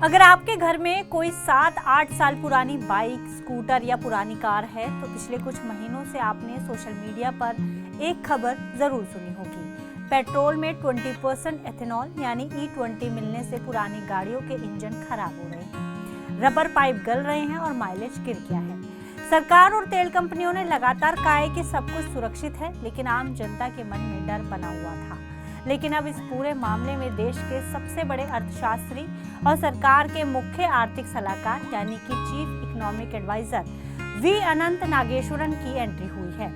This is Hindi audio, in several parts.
अगर आपके घर में कोई 7-8 साल पुरानी बाइक, स्कूटर या पुरानी कार है तो पिछले कुछ महीनों से आपने सोशल मीडिया पर एक खबर जरूर सुनी होगी। पेट्रोल में 20% एथेनॉल यानी E20 मिलने से पुरानी गाड़ियों के इंजन खराब हो रहे हैं, रबर पाइप गल रहे हैं और माइलेज गिर गया है। सरकार और तेल कंपनियों ने लगातार कहा है कि सब कुछ सुरक्षित है, लेकिन आम जनता के मन में डर बना हुआ था। लेकिन अब इस पूरे मामले में देश के सबसे बड़े अर्थशास्त्री और सरकार के मुख्य आर्थिक सलाहकार यानी कि चीफ इकोनॉमिक एडवाइजर वी अनंत नागेश्वरन की एंट्री हुई है।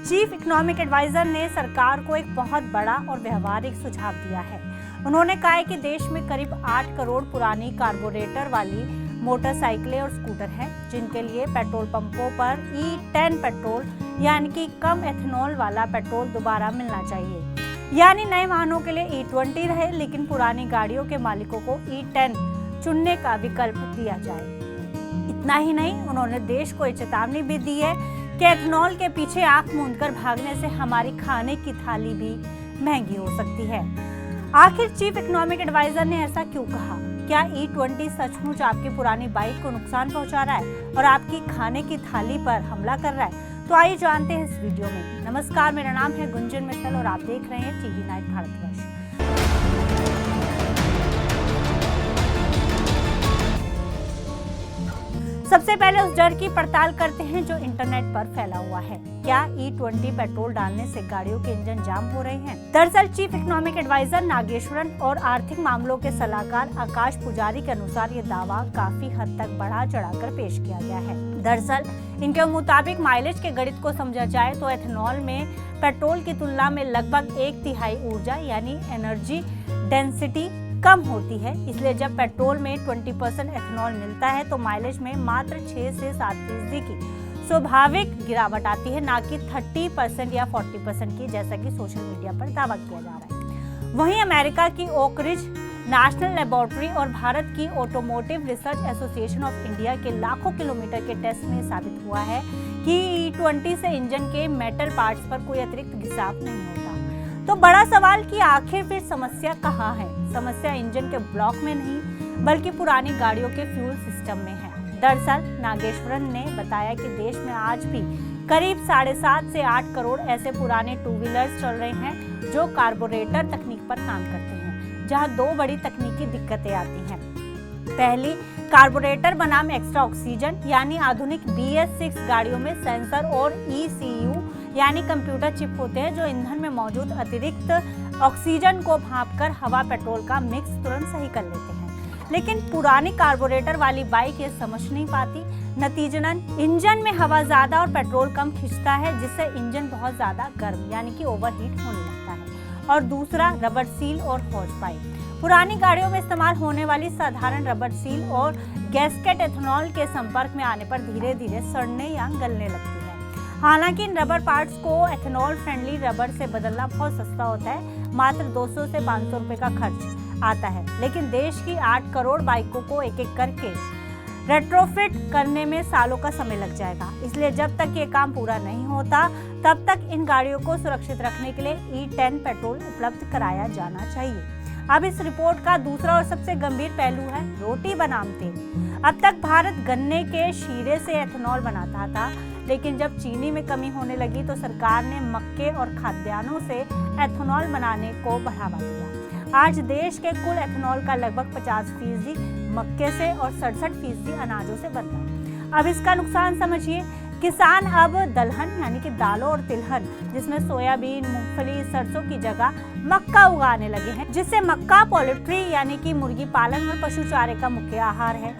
चीफ इकोनॉमिक एडवाइजर ने सरकार को एक बहुत बड़ा और व्यवहारिक सुझाव दिया है। उन्होंने कहा है कि देश में करीब 8 करोड़ पुरानी कार्बोरेटर वाली मोटरसाइकिलें और स्कूटर हैं, जिनके लिए पेट्रोल पंपों पर E10 पेट्रोल यानी कि कम एथेनॉल वाला पेट्रोल दोबारा मिलना चाहिए। यानी नए वाहनों के लिए E20 रहे, लेकिन पुरानी गाड़ियों के मालिकों को E10 चुनने का विकल्प दिया जाए। इतना ही नहीं, उन्होंने देश को ये चेतावनी भी दी है कि एथेनॉल के पीछे आंख मूंदकर भागने से हमारी खाने की थाली भी महंगी हो सकती है। आखिर चीफ इकोनॉमिक एडवाइजर ने ऐसा क्यों कहा? क्या E20 सचमुच आपकी पुरानी बाइक को नुकसान पहुंचा रहा है और आपकी खाने की थाली पर हमला कर रहा है? तो आइए जानते हैं इस वीडियो में। नमस्कार, मेरा नाम है गुंजन मित्तल और आप देख रहे हैं टीवी नाइट भारतवर्ष। सबसे पहले उस डर की पड़ताल करते हैं जो इंटरनेट पर फैला हुआ है। क्या E20 पेट्रोल डालने से गाड़ियों के इंजन जाम हो रहे हैं? दरअसल चीफ इकोनॉमिक एडवाइजर नागेश्वरन और आर्थिक मामलों के सलाहकार आकाश पुजारी के अनुसार ये दावा काफी हद तक बढ़ा चढ़ाकर पेश किया गया है। दरअसल इनके मुताबिक माइलेज के गणित को समझा जाए तो एथेनॉल में पेट्रोल की तुलना में लगभग 1/3 ऊर्जा यानी एनर्जी डेंसिटी कम होती है। इसलिए जब पेट्रोल में 20% एथेनॉल मिलता है तो माइलेज में मात्र 6 से 7% की स्वाभाविक गिरावट आती है, ना कि 30% या 40% की, जैसा कि सोशल मीडिया पर दावा किया जा रहा है। वहीं अमेरिका की ओक रिज नेशनल लेबोरेटरी और भारत की automotive research association of India के लाखों किलोमीटर के टेस्ट में साबित हुआ है कि E20 से इंजन के मेटल पार्ट्स पर कोई अतिरिक्त घिसाव नहीं होता। तो बड़ा सवाल कि आखिर फिर समस्या कहाँ है? समस्या इंजन के ब्लॉक में नहीं बल्कि पुरानी गाड़ियों के फ्यूल सिस्टम में है। दरअसल नागेश्वरन ने बताया कि देश में आज भी करीब 7.5 से 8 करोड़ ऐसे पुराने टू व्हीलर्स चल रहे हैं जो कार्बोरेटर तकनीक पर काम करते हैं, जहां 2 बड़ी तकनीकी दिक्कतें आती हैं। पहली, कार्बोरेटर बनाम एक्स्ट्रा ऑक्सीजन यानी आधुनिक BS6 गाड़ियों में सेंसर और ECU यानी कंप्यूटर चिप होते हैं जो ईंधन में मौजूद अतिरिक्त ऑक्सीजन को भांपकर हवा पेट्रोल का मिक्स तुरंत सही कर लेते हैं। लेकिन पुरानी कार्बोरेटर वाली बाइक ये समझ नहीं पाती। नतीजतन इंजन में हवा ज्यादा और पेट्रोल कम खिंचता है, जिससे इंजन बहुत ज्यादा गर्म यानी कि ओवरहीट होने लगता है। और दूसरा, रबर सील और हॉज पाइप। पुरानी गाड़ियों में इस्तेमाल होने वाली साधारण रबर सील और गैस्केट एथेनॉल के संपर्क में आने पर धीरे धीरे सड़ने या गलने लगती है। हालांकि इन रबर पार्ट्स को एथेनॉल फ्रेंडली रबर से बदलना बहुत सस्ता होता है, मात्र 200 से 500 रुपए का खर्च आता है। लेकिन देश की 8 करोड़ बाइकों को एक एक करके रेट्रोफिट करने में सालों का समय लग जाएगा। इसलिए जब तक ये काम पूरा नहीं होता तब तक इन गाड़ियों को सुरक्षित रखने के लिए E10 पेट्रोल उपलब्ध कराया जाना चाहिए। अब इस रिपोर्ट का दूसरा और सबसे गंभीर पहलू है रोटी बनाम तेल। अब तक भारत गन्ने के शीरे से एथेनॉल बनाता था, लेकिन जब चीनी में कमी होने लगी तो सरकार ने मक्के और खाद्यान्नों से एथेनॉल बनाने को बढ़ावा दिया। आज देश के कुल एथेनॉल का लगभग 50% मक्के से और 67% अनाजों से बनता है। अब इसका नुकसान समझिए। किसान अब दलहन यानी कि दालों और तिलहन, जिसमें सोयाबीन, मूंगफली, सरसों की जगह मक्का उगाने लगे हैं, जिससे मक्का पोल्ट्री यानी कि मुर्गी पालन और पशु चारे का मुख्य आहार है।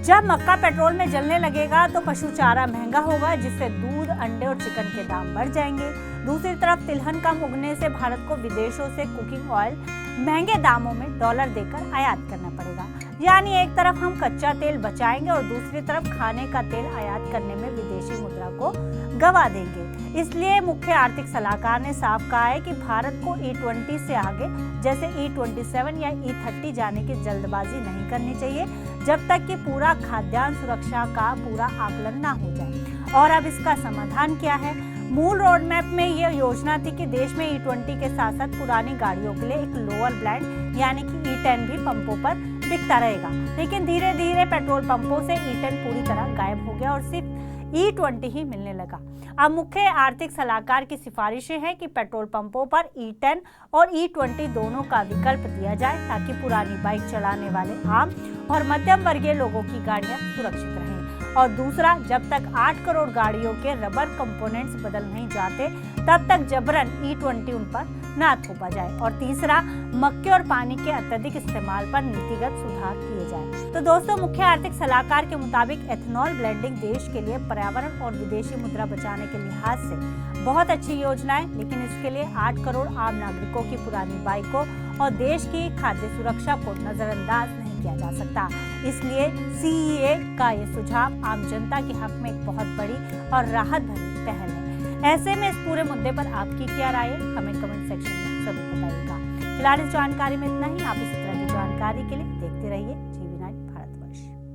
जब मक्का पेट्रोल में जलने लगेगा तो पशु चारा महंगा होगा, जिससे दूध, अंडे और चिकन के दाम बढ़ जाएंगे। दूसरी तरफ तिलहन कम उगने से भारत को विदेशों से कुकिंग ऑयल महंगे दामों में डॉलर देकर आयात करना पड़ेगा। यानी एक तरफ हम कच्चा तेल बचाएंगे और दूसरी तरफ खाने का तेल आयात करने में विदेशी मुद्रा को गवा देंगे। इसलिए मुख्य आर्थिक सलाहकार ने साफ कहा है कि भारत को E20 से आगे जैसे E27 या E30 जाने की जल्दबाजी नहीं करनी चाहिए, जब तक कि पूरा खाद्यान्न सुरक्षा का पूरा आकलन ना हो जाए। और अब इसका समाधान क्या है? मूल रोड मैप में यह योजना थी कि देश में E20 के साथ साथ पुरानी गाड़ियों के लिए एक लोअर ब्लेंड यानी कि E10 भी पंपों पर बिकता रहेगा। लेकिन धीरे धीरे पेट्रोल पंपों से E10 पूरी तरह गायब हो गया और सिर्फ E20 ही मिलने लगा। अब मुख्य आर्थिक सलाहकार की सिफारिशें हैं कि पेट्रोल पंपों पर E10 और E20 दोनों का विकल्प दिया जाए ताकि पुरानी बाइक चलाने वाले आम और मध्यम वर्गीय लोगों की गाड़ियां सुरक्षित रहें। और दूसरा, जब तक 8 करोड़ गाड़ियों के रबर कंपोनेंट्स बदल नहीं जाते तब तक जबरन E20 उन पर ना थोपा जाए। और तीसरा, मक्के और पानी के अत्यधिक इस्तेमाल पर नीतिगत सुधार किए जाए। तो दोस्तों, मुख्य आर्थिक सलाहकार के मुताबिक एथेनॉल ब्लेंडिंग देश के लिए पर्यावरण और विदेशी मुद्रा बचाने के लिहाज से बहुत अच्छी योजना है, लेकिन इसके लिए 8 करोड़ आम नागरिकों की पुरानी बाइकों और देश की खाद्य सुरक्षा को नजरअंदाज नहीं किया जा सकता। इसलिए CEA का ये सुझाव आम जनता के हक में एक बहुत बड़ी और राहत भरी पहल है। ऐसे में इस पूरे मुद्दे पर आपकी क्या राय है, हमें कमेंट सेक्शन में जरूर बताइएगा। फिलहाल इस जानकारी में इतना ही। आप इसी तरह की जानकारी के लिए देखते रहिए।